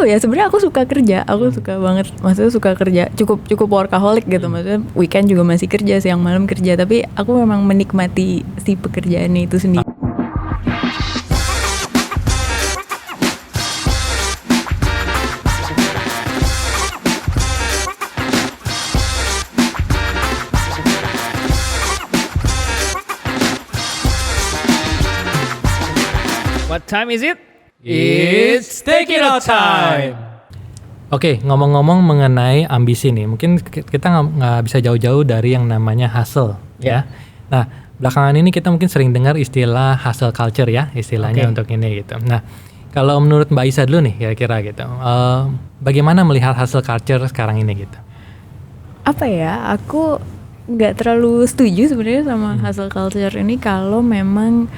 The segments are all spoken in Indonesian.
tahu ya, sebenarnya aku suka kerja, aku suka banget, maksudnya suka kerja, cukup workaholic gitu, maksudnya weekend juga masih kerja, siang malam kerja, tapi aku memang menikmati si pekerjaan itu sendiri. What time is it? It's taking out time. Oke, ngomong-ngomong mengenai ambisi nih, mungkin kita nggak bisa jauh-jauh dari yang namanya hustle, ya. Nah, belakangan ini kita mungkin sering dengar istilah hustle culture ya, istilahnya untuk ini gitu. Nah, kalau menurut Mbak Isa dulu nih, kira-kira gitu, bagaimana melihat hustle culture sekarang ini gitu? Apa ya, aku nggak terlalu setuju sebenarnya sama hustle culture ini kalau memang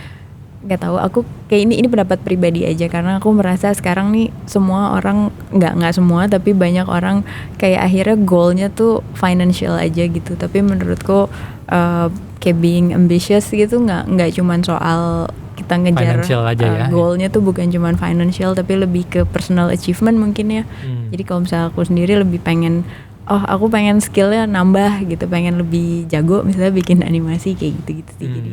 nggak tahu, aku kayak ini pendapat pribadi aja, karena aku merasa sekarang nih semua orang, nggak semua tapi banyak orang kayak akhirnya goalnya tuh financial aja gitu. Tapi menurutku kayak being ambitious gitu nggak cuman soal kita ngejar goalnya tuh bukan cuman financial, tapi lebih ke personal achievement mungkin ya. Jadi kalau misalnya aku sendiri lebih pengen, aku pengen skillnya nambah gitu, pengen lebih jago misalnya bikin animasi kayak gitu sih. Jadi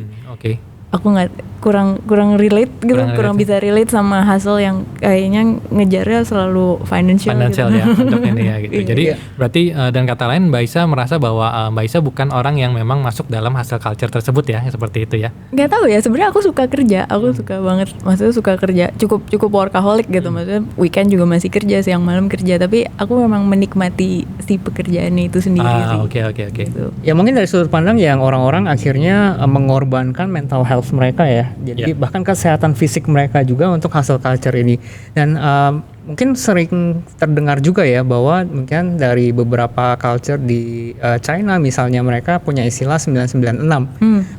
aku nggak kurang relate gitu, kurang bisa relate sama hustle yang kayaknya ngejarnya selalu financial gitu. Ya untuk ini ya gitu. Jadi berarti dan kata lain Mbak Isa merasa bahwa Mbak Isa bukan orang yang memang masuk dalam hustle culture tersebut ya, seperti itu ya? Nggak tahu ya, sebenarnya aku suka kerja, aku suka banget, maksudnya suka kerja, cukup workaholic gitu, maksudnya weekend juga masih kerja, siang malam kerja, tapi aku memang menikmati si pekerjaan itu sendiri sih. Oke. Gitu. Ya mungkin dari sudut pandang yang orang-orang akhirnya mengorbankan mental health mereka ya. Jadi bahkan kesehatan fisik mereka juga untuk hustle culture ini. Dan mungkin sering terdengar juga ya bahwa mungkin dari beberapa culture di China misalnya, mereka punya istilah 996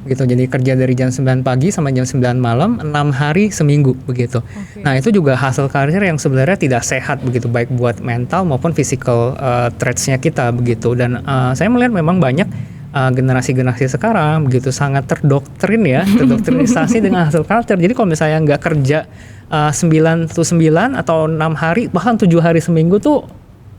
gitu. Jadi kerja dari jam 9 pagi sampai jam 9 malam 6 hari seminggu begitu. Nah, itu juga hustle culture yang sebenarnya tidak sehat begitu, baik buat mental maupun physical traits-nya kita begitu. Dan saya melihat memang banyak generasi-generasi sekarang begitu sangat terdoktrinisasi dengan hustle culture. Jadi kalau misalnya nggak kerja 9 atau 6 hari bahkan 7 hari seminggu tuh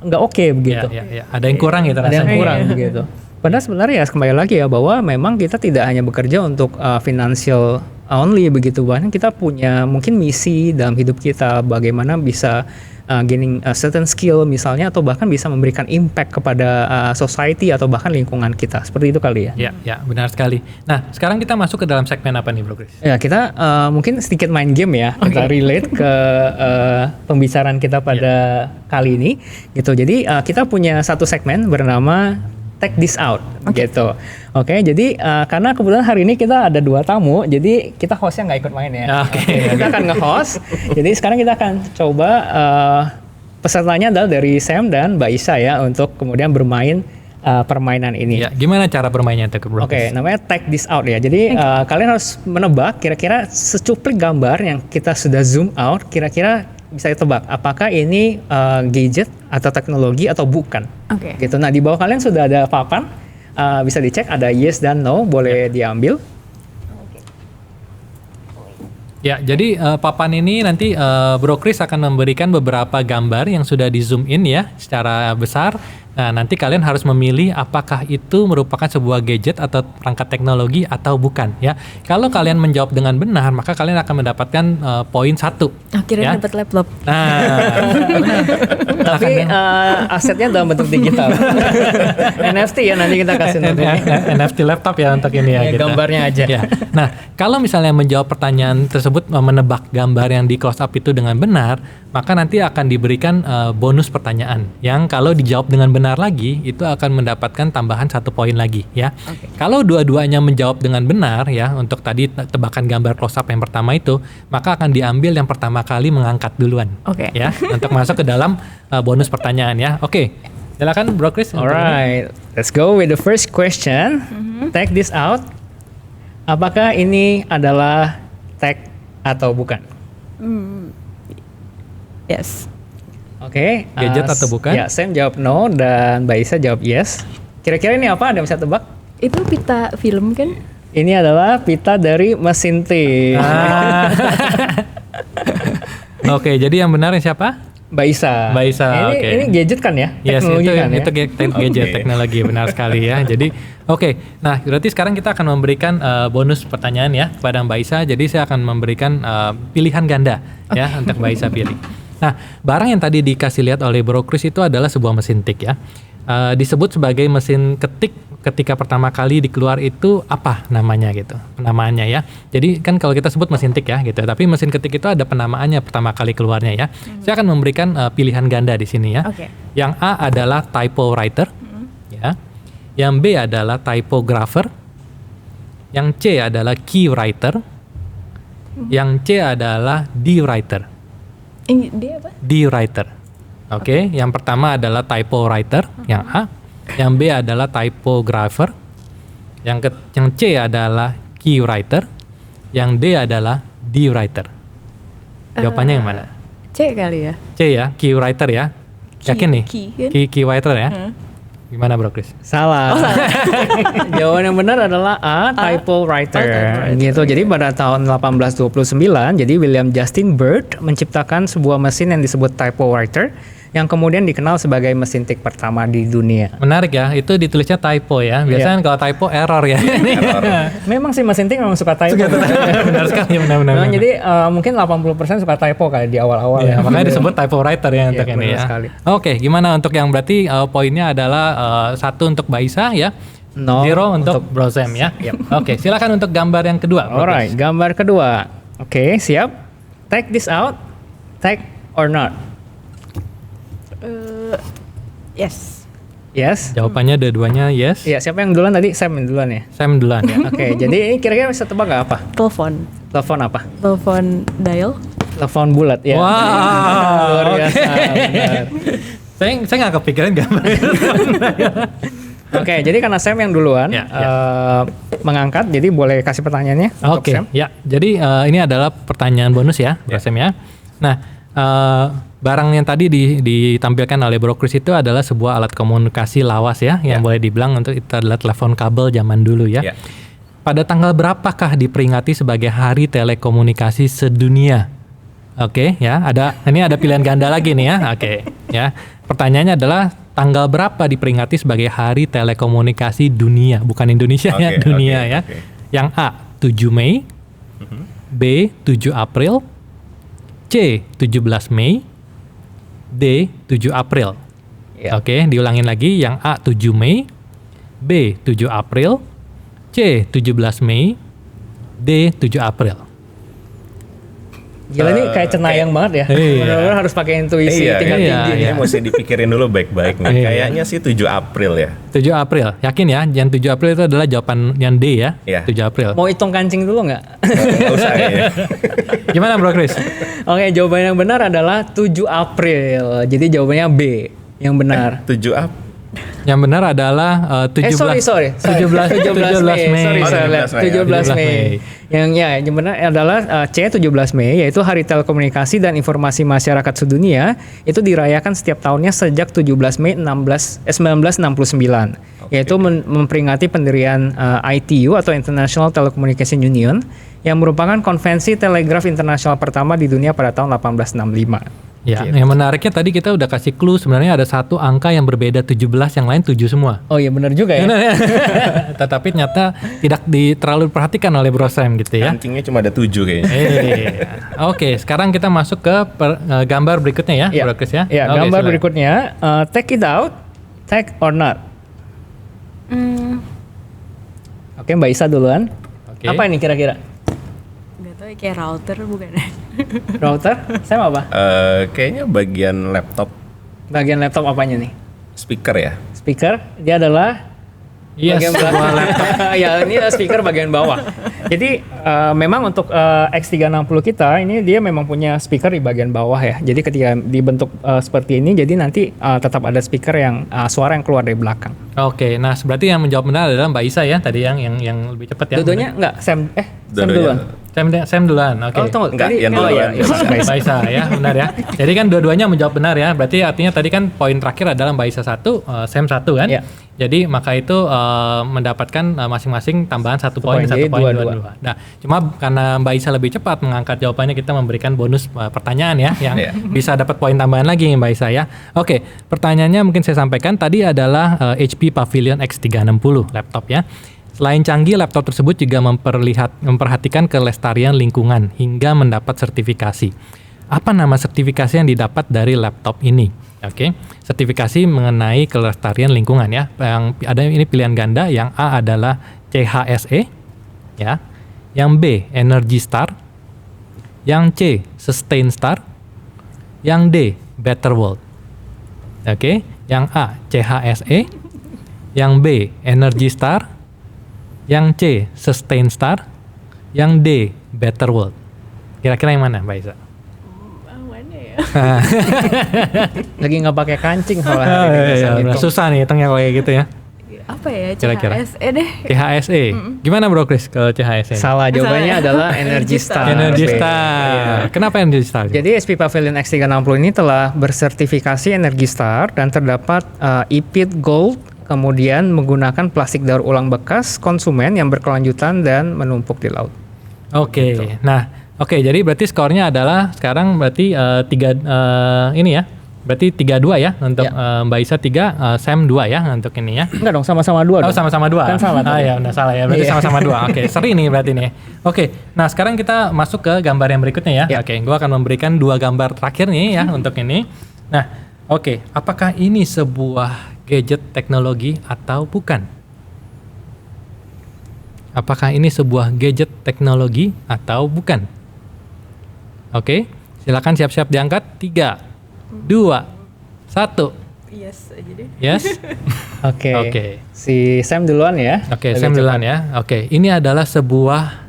nggak oke begitu. Ada yang kurang gitu. Ada yang kurang begitu. Padahal sebenarnya ya kembali lagi ya bahwa memang kita tidak hanya bekerja untuk financial only begitu, bahkan kita punya mungkin misi dalam hidup kita, bagaimana bisa gaining certain skill misalnya, atau bahkan bisa memberikan impact kepada society atau bahkan lingkungan kita, seperti itu kali ya. Ya, benar sekali. Nah, sekarang kita masuk ke dalam segmen apa nih Bro Chris? Ya, kita mungkin sedikit main game ya, kita relate ke pembicaraan kita pada kali ini gitu. Jadi kita punya satu segmen bernama Take This Out gitu. Oke, jadi karena kebetulan hari ini kita ada 2 tamu, jadi kita hostnya nggak ikut main ya. Kita akan nge-host. Jadi sekarang kita akan coba pesertanya adalah dari Sam dan Mbak Isa ya, untuk kemudian bermain permainan ini. Ya, gimana cara bermainnya itu Bro? Oke, namanya Take This Out ya. Jadi kalian harus menebak kira-kira secuplik gambar yang kita sudah zoom out, kira-kira bisa ditebak apakah ini gadget atau teknologi atau bukan. Gitu. Nah, di bawah kalian sudah ada papan, bisa dicek ada yes dan no, boleh diambil. Ya, jadi papan ini nanti Bro Chris akan memberikan beberapa gambar yang sudah di zoom in ya secara besar. Nah, nanti kalian harus memilih apakah itu merupakan sebuah gadget atau perangkat teknologi atau bukan ya. Kalau kalian menjawab dengan benar, maka kalian akan mendapatkan poin 1. Akhirnya dapat laptop. Nah, tapi asetnya dalam bentuk digital. NFT ya, nanti kita kasih NFT laptop ya untuk ini ya. Gambarnya aja. Ya. Nah, kalau misalnya menjawab pertanyaan tersebut, menebak gambar yang di close up itu dengan benar, maka nanti akan diberikan bonus pertanyaan yang kalau dijawab dengan benar lagi itu akan mendapatkan tambahan 1 poin lagi ya. Kalau dua-duanya menjawab dengan benar ya, untuk tadi tebakan gambar close up yang pertama itu, maka akan diambil yang pertama kali mengangkat duluan ya, untuk masuk ke dalam bonus pertanyaan ya. Silakan Bro Chris. Alright, let's go with the first question. Take this out. Apakah ini adalah tag atau bukan? Yes. Oke. Gadget atau bukan? Ya, Sam jawab no dan Mbak Isa jawab yes. Kira-kira ini apa? Ada yang bisa tebak? Itu pita film kan? Ini adalah pita dari mesin T. Oke, jadi yang benar siapa? Mbak Isa. Mbak Isa, ini, oke. Ini gadget kan ya? Yes, Teknologi kan ya? itu gadget Oke. teknologi, benar sekali ya. Jadi, oke. Nah, berarti sekarang kita akan memberikan bonus pertanyaan ya kepada Mbak Isa. Jadi saya akan memberikan pilihan ganda ya untuk Mbak Isa pilih. Nah, barang yang tadi dikasih lihat oleh Bro Chris itu adalah sebuah mesin tik ya. Disebut sebagai mesin ketik ketika pertama kali dikeluar itu apa namanya gitu, penamaannya ya. Jadi kan kalau kita sebut mesin tik ya gitu, tapi mesin ketik itu ada penamaannya pertama kali keluarnya ya. Saya akan memberikan pilihan ganda di sini ya. Oke. Yang A adalah typewriter, ya. Yang B adalah typographer, yang C adalah keywriter, yang C adalah dewriter. Ini dia apa? Dewriter. Oke, yang pertama adalah typewriter, yang A. Yang B adalah typographer. Yang C adalah keywriter. Yang D adalah dewriter. Jawabannya yang mana? C kali ya. C ya, keywriter ya. Yakin nih? Kan? Keywriter ya. Gimana Bro Chris? Salah. Jawaban yang benar adalah A, typewriter. Gitu. Jadi pada tahun 1829, jadi William Justin Byrd menciptakan sebuah mesin yang disebut typewriter yang kemudian dikenal sebagai mesin tik pertama di dunia. Menarik ya, itu ditulisnya typo ya. Biasanya kalau typo error ya. Memang sih mesin tik memang suka typo. Benar sekali, benar-benar. Nah, jadi mungkin 80% suka typo kali di awal-awal Ya, ya. makanya disebut typewriter ya untuk ini benar ya. sekali. Oke, gimana untuk yang berarti poinnya adalah 1 untuk Mbak Isa ya, 0 untuk Bro Sam ya. Oke, silakan untuk gambar yang kedua. Bro Alright, Chris. gambar kedua. Oke, siap. Take this out. Take or not? Yes. Yes. Jawabannya dua-duanya yes. Iya, siapa yang duluan tadi? Sam yang duluan ya. Sam duluan ya. Oke, jadi ini kira-kira bisa tebak nggak apa? Telepon. Telepon apa? Telepon dial. Telepon bulat ya. Wow. Luar Oke. biasa. benar. Saya nggak kepikiran gambar itu. Oke, jadi karena Sam yang duluan Ya, mengangkat, jadi boleh kasih pertanyaannya untuk Oke, Sam. ya. Jadi ini adalah pertanyaan bonus ya, Bro Sam ya. Nah, barang yang tadi ditampilkan oleh Bro Chris itu adalah sebuah alat komunikasi lawas ya, yang boleh dibilang untuk itu adalah telepon kabel zaman dulu ya. Ya. Pada tanggal berapakah diperingati sebagai Hari Telekomunikasi Sedunia? Oke, ya. Ini ada pilihan ganda lagi nih ya. Oke, ya. Pertanyaannya adalah tanggal berapa diperingati sebagai Hari Telekomunikasi Dunia, bukan Indonesia ya, Oke, dunia oke, ya. oke. Yang A 7 Mei, B 7 April, C 17 Mei, D 7 April. Ya. Oke, diulangin lagi, yang A 7 Mei, B 7 April, C 17 Mei, D 7 April. Gila nih kayak cenayang banget ya. Iya. Benar-benar harus pakai intuisi tingkat iya, tinggi. iya. Ini mesti dipikirin dulu baik-baik nih. Iya. Kayaknya sih 7 April ya. 7 April, yakin ya? Yang 7 April itu adalah jawaban yang D ya? Iya. 7 April. Mau hitung kancing dulu nggak? Nggak usah ya. Gimana Bro Chris? Oke, jawaban yang benar adalah 7 April. Jadi jawabannya B yang benar. 7 April. Yang benar adalah 17 sorry. 17 Mei. Sorry, 17 17 Mei. Yang benar adalah C 17 Mei, yaitu Hari Telekomunikasi dan Informasi Masyarakat Sedunia. Itu dirayakan setiap tahunnya sejak 17 Mei 1969. Yaitu memperingati pendirian ITU atau International Telecommunication Union yang merupakan konvensi telegraf internasional pertama di dunia pada tahun 1865. Ya, Gitu. yang menariknya tadi kita udah kasih clue sebenarnya ada satu angka yang berbeda 17, yang lain 7 semua. Oh iya benar juga ya. Tetapi ternyata tidak terlalu diperhatikan oleh Bro Sam gitu ya. Kancingnya cuma ada 7 kayaknya. Oke, sekarang kita masuk ke gambar berikutnya ya, Iya. Bro Chris ya. Ya, Oke, gambar silakan. berikutnya, take it out, take or not. Oke, Mbak Isa duluan. Oke. Apa ini kira-kira? Gak tau ya, kayak router bukan? Router? Saya apa? Kayaknya bagian laptop Bagian laptop apanya nih? speaker ya. Speaker. Dia adalah Yes, bagian belakang laptop. Ya, ini speaker bagian bawah. Jadi memang untuk X360 kita ini dia memang punya speaker di bagian bawah ya. Jadi ketika dibentuk seperti ini, jadi nanti tetap ada speaker yang suara yang keluar dari belakang. Oke, nah berarti yang menjawab benar adalah Mbak Isa ya tadi yang lebih cepat ya. Dua-duanya enggak Sam Sam Dua-duanya. duluan. Sam duluan, oke. Oh, tunggu. Enggak, Tadi- yang oh, duluan. iya, iya. Mbak Isa ya, benar ya. Jadi kan dua-duanya menjawab benar ya. Berarti artinya tadi kan poin terakhir adalah Mbak Isa 1, Sam 1 kan? Iya. Jadi maka itu mendapatkan masing-masing tambahan 1 poin, Jadi 1 poin, dua-dua. 2. Nah, cuma karena Mbak Isa lebih cepat mengangkat jawabannya, kita memberikan bonus pertanyaan ya, yang Iya. bisa dapat poin tambahan lagi Mbak Isa ya. Oke, pertanyaannya mungkin saya sampaikan tadi adalah HP Pavilion X360 laptop ya. Selain canggih, laptop tersebut juga memperhatikan kelestarian lingkungan hingga mendapat sertifikasi. Apa nama sertifikasi yang didapat dari laptop ini? Oke, sertifikasi mengenai kelestarian lingkungan ya. Yang ada ini pilihan ganda. Yang A adalah CHSE, ya. Yang B Energy Star, yang C Sustain Star, yang D Better World. Oke, yang A CHSE, yang B Energy Star, yang C Sustain Star, yang D Better World. Kira-kira yang mana, Mbak Isa? Mana ya? Lagi nggak pakai kancing soalnya. Oh, hari ini, iya, bisa iya, ngitung. susah nih hitungnya kayak gitu ya. Apa ya? Kira-kira. CHSE deh. CHSE. Gimana Bro Chris kalau CHSE? Salah, jawabannya Salah. adalah Energy Star. Energy Oke. Star. Iya. Kenapa Energy Star? Jadi SP Pavilion X360 ini telah bersertifikasi Energy Star dan terdapat EPIT Gold, kemudian menggunakan plastik daur ulang bekas konsumen yang berkelanjutan dan menumpuk di laut. Oke. Nah, oke, jadi berarti skornya adalah sekarang berarti ini ya. Berarti 3-2 ya untuk Ya. Mbak Isa 3, Sam 2 ya untuk ini ya. Enggak dong, sama-sama dua Oh, dong. sama-sama 2. Kan salah Ah tadi. ya, udah salah ya. Berarti Iya. sama-sama 2. Oke, seri nih berarti nih. Oke. Nah, sekarang kita masuk ke gambar yang berikutnya ya. Ya. Oke, gua akan memberikan 2 gambar terakhir nih ya untuk ini. Nah, oke, apakah ini sebuah gadget teknologi atau bukan? Apakah ini sebuah gadget teknologi atau bukan? Oke, silakan siap-siap diangkat. 3, 2, 1. Yes aja deh. Yes? Oke. Oke. Si Sam duluan ya. Oke, Lebih Sam cepat. duluan ya. Oke, ini adalah sebuah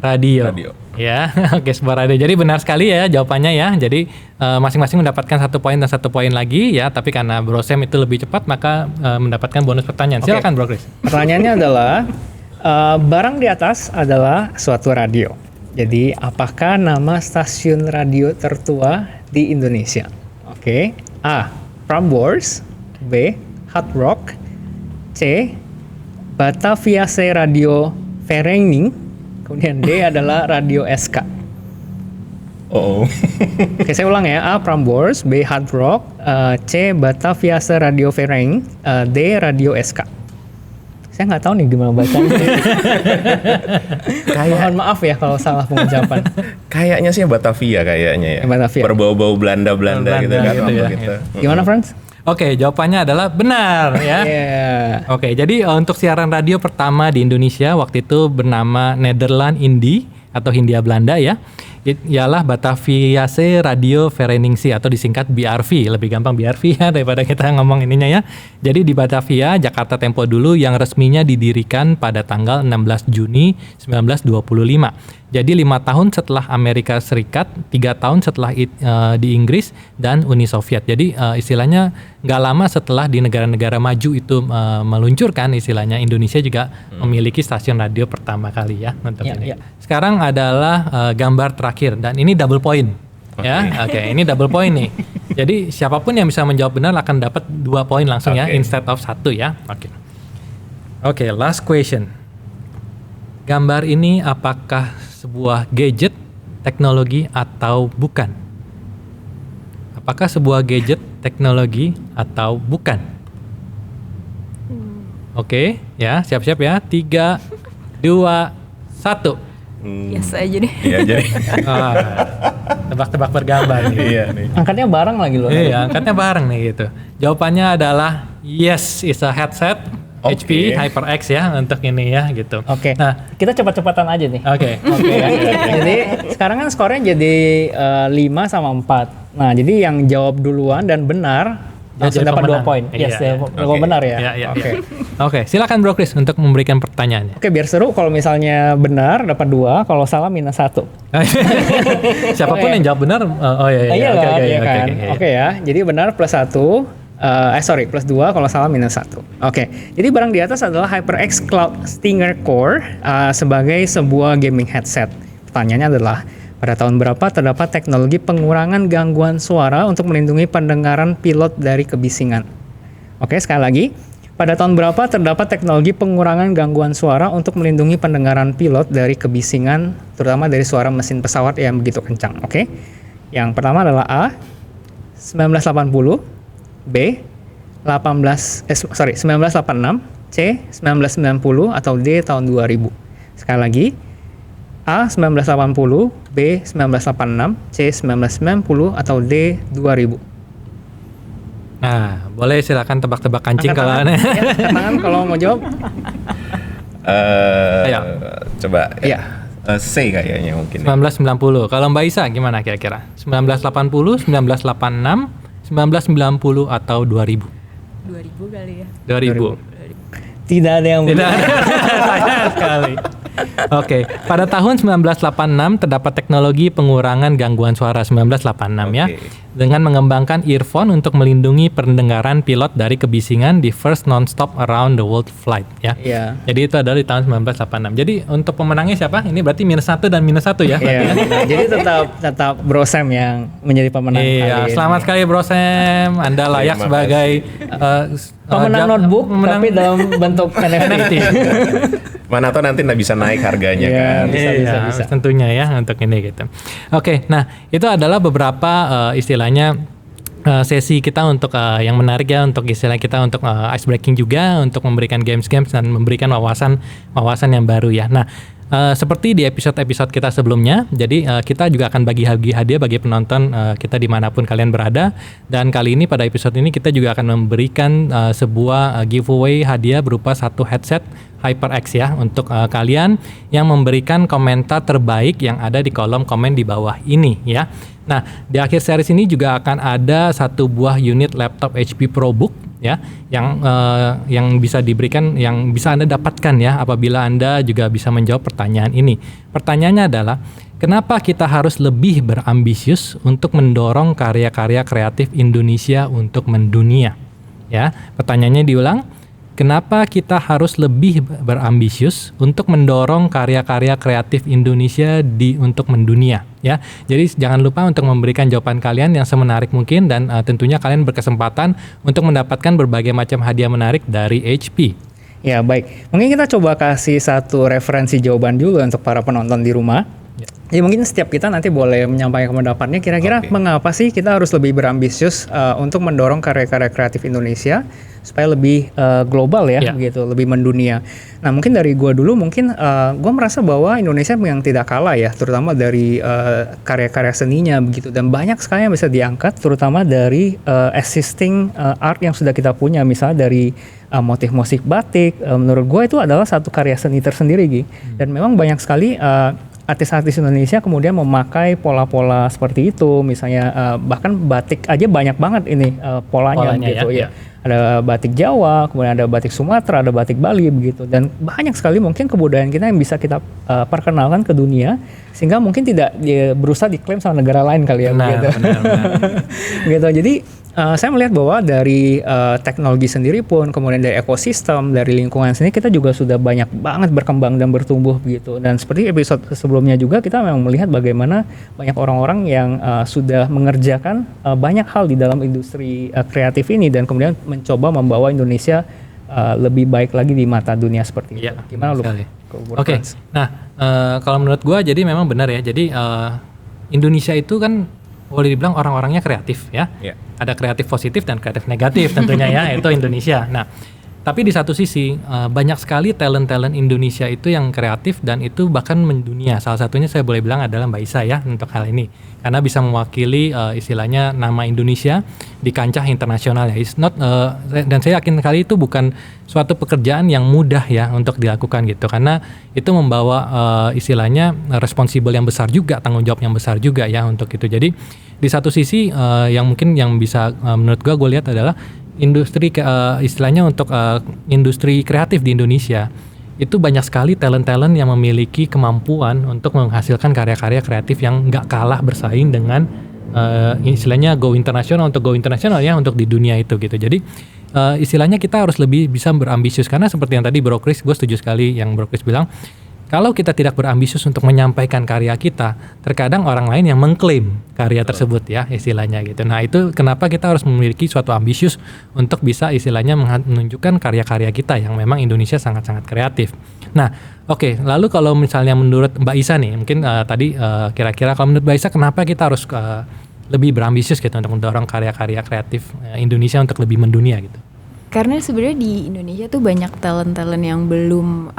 radio. Radio. Ya, oke, sebuah radio. Jadi benar sekali ya jawabannya ya. Jadi masing-masing mendapatkan 1 poin dan 1 poin lagi ya. Tapi karena Bro Sam itu lebih cepat, maka mendapatkan bonus pertanyaan. Oke. Silakan Bro Chris. Pertanyaannya adalah barang di atas adalah suatu radio. Jadi apakah nama stasiun radio tertua di Indonesia? Oke. A. Prambors, B. Hard Rock, C. Bataviase Radio Vereniging, kemudian D adalah Radio SK. Oh. Oke, saya ulang ya. A. Prambors, B. Hard Rock, C. Bataviase Radio Vereniging, D. Radio SK. Saya nggak tahu nih gimana bacanya. Mohon maaf ya kalau salah pengucapan. Kayaknya sih Batavia kayaknya ya. Batavia. Berbau-bau Belanda gitu kan gitu waktu ya. kita. Gimana, Franz? Oke, jawabannya adalah benar ya. Iya. Oke, jadi untuk siaran radio pertama di Indonesia waktu itu bernama Nederland Indie atau Hindia Belanda ya. Ialah Bataviase Radio Vereniging atau disingkat BRV. Lebih gampang BRV ya daripada kita ngomong ininya ya. Jadi di Batavia, Jakarta Tempo dulu yang resminya didirikan pada tanggal 16 Juni 1925. Jadi 5 tahun setelah Amerika Serikat, 3 tahun setelah di Inggris dan Uni Soviet. Jadi istilahnya nggak lama setelah di negara-negara maju itu meluncurkan, istilahnya Indonesia juga memiliki stasiun radio pertama kali ya untuk Ya, ini. ya. Sekarang adalah gambar terakhir dan ini double point. Ya, oke, ini double point nih. Jadi siapapun yang bisa menjawab benar akan dapat 2 poin langsung ya Oke. instead of 1 ya. Oke. Oke, last question. Gambar ini apakah sebuah gadget, teknologi atau bukan? Apakah sebuah gadget, teknologi atau bukan? Oke, ya, siap-siap ya. 3, 2, 1. Yes aja deh. Iya jadi. Tebak-tebak bergambar nih. Iya nih. Angkatnya bareng lagi loh. Iya, angkatnya bareng nih gitu. Jawabannya adalah yes, it's a headset Oke. HP HyperX ya untuk ini ya gitu. Oke. Nah, Kita cepat-cepatan aja nih. oke. Oke ya. Jadi sekarang kan skornya jadi 5 sama 4. Nah, jadi yang jawab duluan dan benar langsung jadi dapat 2 pemenang. poin. Iya, Yes, iya. jawab benar ya. Iya, iya, Oke. iya. Oke, silakan Bro Chris untuk memberikan pertanyaannya. Oke, biar seru kalau misalnya benar dapat 2, kalau salah minus 1. Siapapun Oke. yang jawab benar, oh iya, Iya oke, kan, oke, iya oke, kan. oke, Oke ya, jadi benar plus 1, plus 2, kalau salah minus 1. Oke, jadi barang di atas adalah HyperX Cloud Stinger Core sebagai sebuah gaming headset. pertanyaannya adalah, pada tahun berapa terdapat teknologi pengurangan gangguan suara untuk melindungi pendengaran pilot dari kebisingan? Oke, sekali lagi. Pada tahun berapa terdapat teknologi pengurangan gangguan suara untuk melindungi pendengaran pilot dari kebisingan, terutama dari suara mesin pesawat yang begitu kencang? Oke. Yang pertama adalah A, 1980, B, 1986, C, 1990, atau D, tahun 2000. Sekali lagi, A, 1980, B, 1986, C, 1990, atau D, 2000. Nah, boleh silakan tebak-tebak kancing kalau Angkat tangan kalau mau jawab. Ayo. Coba Iya. C kayaknya mungkin. 1990. Kalau Mbak Isa gimana kira-kira? 1980, 1986, 1990 atau 2000? 2000 kali ya. 2000. Tidak ada yang Tidak ada. Sayang sekali. Oke, pada tahun 1986 terdapat teknologi pengurangan gangguan suara 1986 ya, Oke. dengan mengembangkan earphone untuk melindungi pendengaran pilot dari kebisingan di first non-stop around the world flight ya. Iya. Jadi itu adalah di tahun 1986. Jadi untuk pemenangnya siapa? Ini berarti -1 dan -1 ya. Iya. Nah, jadi tetap Bro Sam yang menjadi pemenang Iya, kali ini. selamat sekali Bro Sam. Anda layak Terima sebagai Pemenang notebook tapi dalam bentuk NFT. Mana tahu nanti nggak bisa naik harganya Iya. kan. Bisa. Tentunya ya untuk ini gitu. Oke, nah itu adalah beberapa istilahnya sesi kita untuk yang menarik ya, untuk istilah kita untuk ice breaking juga, untuk memberikan games dan memberikan wawasan yang baru ya. Nah, seperti di episode-episode kita sebelumnya, jadi kita juga akan bagi hadiah bagi penonton kita dimanapun kalian berada. Dan kali ini pada episode ini kita juga akan memberikan sebuah giveaway hadiah berupa satu headset HyperX ya untuk kalian yang memberikan komentar terbaik yang ada di kolom komen di bawah ini ya. Nah, di akhir series ini juga akan ada satu buah unit laptop HP ProBook ya yang bisa diberikan, yang bisa Anda dapatkan ya apabila Anda juga bisa menjawab pertanyaan ini. Pertanyaannya adalah, kenapa kita harus lebih berambisius untuk mendorong karya-karya kreatif Indonesia untuk mendunia? Ya, pertanyaannya diulang. Kenapa kita harus lebih berambisius untuk mendorong karya-karya kreatif Indonesia untuk mendunia ya. Jadi jangan lupa untuk memberikan jawaban kalian yang semenarik mungkin, dan tentunya kalian berkesempatan untuk mendapatkan berbagai macam hadiah menarik dari HP. Ya, baik. Mungkin kita coba kasih satu referensi jawaban dulu untuk para penonton di rumah. Ya. Jadi mungkin setiap kita nanti boleh menyampaikan pendapatnya, kira-kira mengapa sih kita harus lebih berambisius untuk mendorong karya-karya kreatif Indonesia supaya lebih global ya, begitu, lebih mendunia. Nah, mungkin dari gua dulu, mungkin gua merasa bahwa Indonesia yang tidak kalah ya, terutama dari karya-karya seninya begitu, dan banyak sekali yang bisa diangkat, terutama dari existing art yang sudah kita punya, misalnya dari motif-motif batik. Menurut gua itu adalah satu karya seni tersendiri, Gi. Dan memang banyak sekali artis-artis Indonesia kemudian memakai pola-pola seperti itu, misalnya bahkan batik aja banyak banget ini polanya gitu ya. Ada batik Jawa, kemudian ada batik Sumatera, ada batik Bali begitu, dan banyak sekali mungkin kebudayaan kita yang bisa kita perkenalkan ke dunia, sehingga mungkin tidak berusaha diklaim sama negara lain kali ya. Benar. Gitu. Jadi saya melihat bahwa dari teknologi sendiri pun, kemudian dari ekosistem, dari lingkungan sendiri, kita juga sudah banyak banget berkembang dan bertumbuh begitu. Dan seperti episode sebelumnya juga, kita memang melihat bagaimana banyak orang-orang yang sudah mengerjakan banyak hal di dalam industri kreatif ini, dan kemudian mencoba membawa Indonesia lebih baik lagi di mata dunia seperti itu. Gimana lu? Oke. Nah, kalau menurut gua jadi memang benar ya. Jadi Indonesia itu kan boleh dibilang orang-orangnya kreatif ya. Ada kreatif positif dan kreatif negatif tentunya ya, itu Indonesia. Nah, tapi di satu sisi banyak sekali talent-talent Indonesia itu yang kreatif dan itu bahkan mendunia. Salah satunya saya boleh bilang adalah Mbak Isa ya untuk hal ini. Karena bisa mewakili istilahnya nama Indonesia di kancah internasional ya. It's not, dan saya yakin kali itu bukan suatu pekerjaan yang mudah ya untuk dilakukan gitu. Karena itu membawa istilahnya responsible yang besar juga, tanggung jawab yang besar juga ya untuk itu. Jadi di satu sisi yang mungkin yang bisa menurut gue lihat adalah industri istilahnya untuk industri kreatif di Indonesia itu banyak sekali talent-talent yang memiliki kemampuan untuk menghasilkan karya-karya kreatif yang nggak kalah bersaing dengan istilahnya go internasional ya untuk di dunia itu gitu. Jadi istilahnya kita harus lebih bisa berambisius, karena seperti yang tadi Bro Chris, gue setuju sekali yang Bro Chris bilang, kalau kita tidak berambisius untuk menyampaikan karya kita, terkadang orang lain yang mengklaim karya tersebut ya istilahnya gitu. Nah itu kenapa kita harus memiliki suatu ambisius untuk bisa istilahnya menunjukkan karya-karya kita yang memang Indonesia sangat-sangat kreatif. Nah oke, lalu kalau misalnya menurut Mbak Isa nih, mungkin tadi kira-kira kalau menurut Mbak Isa kenapa kita harus lebih berambisius gitu untuk mendorong karya-karya kreatif Indonesia untuk lebih mendunia gitu? Karena sebenarnya di Indonesia tuh banyak talent-talent yang belum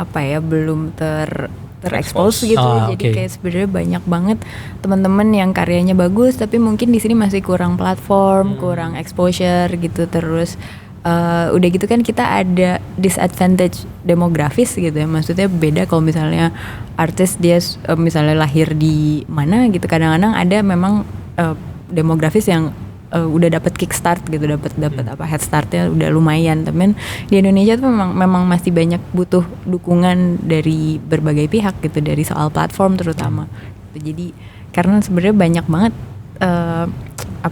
terekspos gitu. Jadi kayak sebenarnya banyak banget teman-teman yang karyanya bagus tapi mungkin di sini masih kurang platform, kurang exposure gitu. Terus udah gitu kan kita ada disadvantage demografis gitu ya. Maksudnya beda kalau misalnya artis dia misalnya lahir di mana gitu. Kadang-kadang ada memang demografis yang udah dapat kickstart gitu, dapat head startnya udah lumayan. Tapi di Indonesia tuh memang masih banyak butuh dukungan dari berbagai pihak gitu, dari soal platform terutama. Jadi karena sebenarnya banyak banget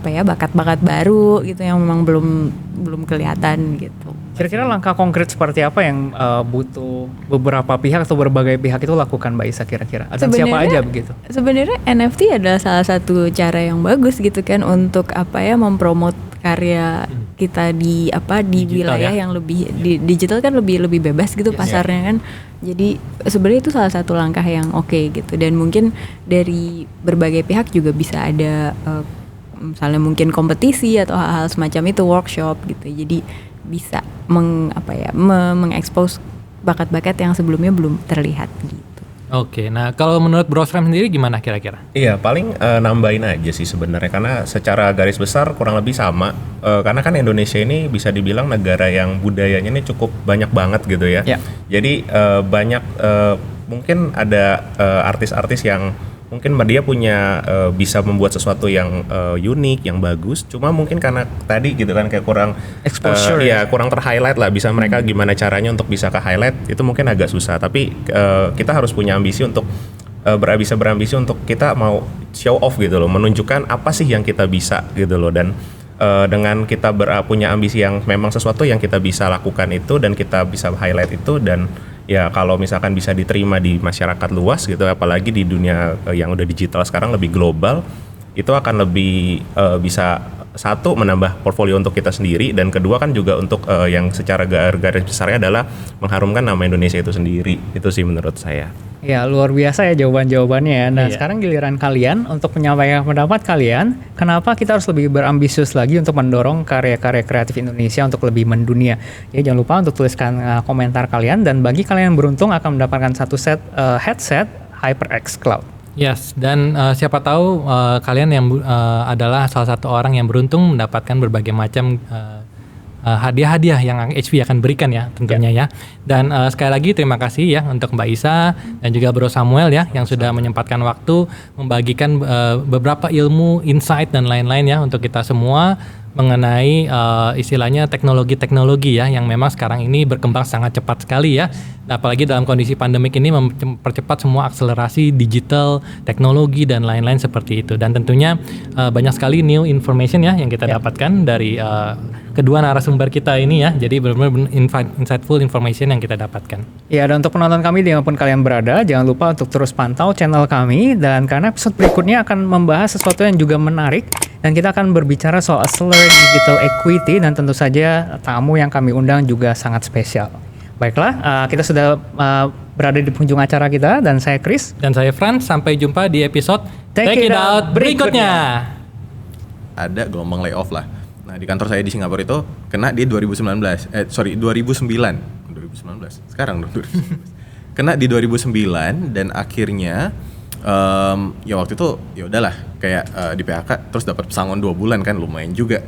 bakat-bakat baru gitu yang memang belum kelihatan gitu. Kira-kira langkah konkret seperti apa yang butuh beberapa pihak atau berbagai pihak itu lakukan Mbak Isa kira-kira? Atau siapa aja begitu? Sebenarnya NFT adalah salah satu cara yang bagus gitu kan untuk mempromot karya kita di digital wilayah yang lebih di digital kan lebih bebas gitu pasarnya kan. Jadi sebenarnya itu salah satu langkah yang oke gitu, dan mungkin dari berbagai pihak juga bisa ada misalnya mungkin kompetisi atau hal-hal semacam itu, workshop gitu. Jadi bisa mengekspos bakat-bakat yang sebelumnya belum terlihat gitu. Oke, nah kalau menurut Bro Sram sendiri gimana kira-kira? Iya, paling nambahin aja sih sebenarnya, karena secara garis besar kurang lebih sama. Karena kan Indonesia ini bisa dibilang negara yang budayanya ini cukup banyak banget gitu ya. Jadi banyak mungkin ada artis-artis yang mungkin dia punya bisa membuat sesuatu yang unik, yang bagus. Cuma mungkin karena tadi gitu kan kayak kurang exposure, kurang ter-highlight lah. Bisa mereka gimana caranya untuk bisa ke-highlight itu mungkin agak susah. Tapi kita harus punya ambisi untuk berambisi untuk kita mau show off gitu loh, menunjukkan apa sih yang kita bisa gitu loh. Dan dengan kita punya ambisi yang memang sesuatu yang kita bisa lakukan itu dan kita bisa highlight itu, dan ya kalau misalkan bisa diterima di masyarakat luas gitu, apalagi di dunia yang udah digital sekarang lebih global, itu akan lebih bisa satu menambah portfolio untuk kita sendiri, dan kedua kan juga untuk yang secara garis besarnya adalah mengharumkan nama Indonesia itu sendiri. Itu sih menurut saya. Ya luar biasa ya jawaban-jawabannya ya. Nah sekarang giliran kalian untuk menyampaikan pendapat kalian, kenapa kita harus lebih berambisius lagi untuk mendorong karya-karya kreatif Indonesia untuk lebih mendunia. Ya jangan lupa untuk tuliskan komentar kalian, dan bagi kalian yang beruntung akan mendapatkan satu set headset HyperX Cloud. Yes, dan siapa tahu kalian yang adalah salah satu orang yang beruntung mendapatkan berbagai macam hadiah-hadiah yang HP akan berikan ya tentunya ya. Dan sekali lagi terima kasih ya untuk Mbak Isa dan juga Bro Samuel ya yang sudah menyempatkan waktu membagikan beberapa ilmu, insight dan lain-lain ya untuk kita semua mengenai istilahnya teknologi-teknologi ya yang memang sekarang ini berkembang sangat cepat sekali ya. Nah, apalagi dalam kondisi pandemik ini mempercepat semua akselerasi digital, teknologi dan lain-lain seperti itu. Dan tentunya banyak sekali new information ya yang kita dapatkan dari kedua narasumber kita ini ya. Jadi benar-benar insightful information yang kita dapatkan. Ya, dan untuk penonton kami dimanapun kalian berada, jangan lupa untuk terus pantau channel kami, dan karena episode berikutnya akan membahas sesuatu yang juga menarik, dan kita akan berbicara soal accelerate digital equity, dan tentu saja tamu yang kami undang juga sangat spesial. Baiklah, kita sudah berada di penghujung acara kita, dan saya Chris. Dan saya Frans, sampai jumpa di episode Take It Out berikutnya. Ada gelombang layoff lah. Nah di kantor saya di Singapura itu kena di 2009. Sekarang dong 2019. Kena di 2009 dan akhirnya ya waktu itu ya udahlah kayak di PHK terus dapat pesangon 2 bulan kan lumayan juga.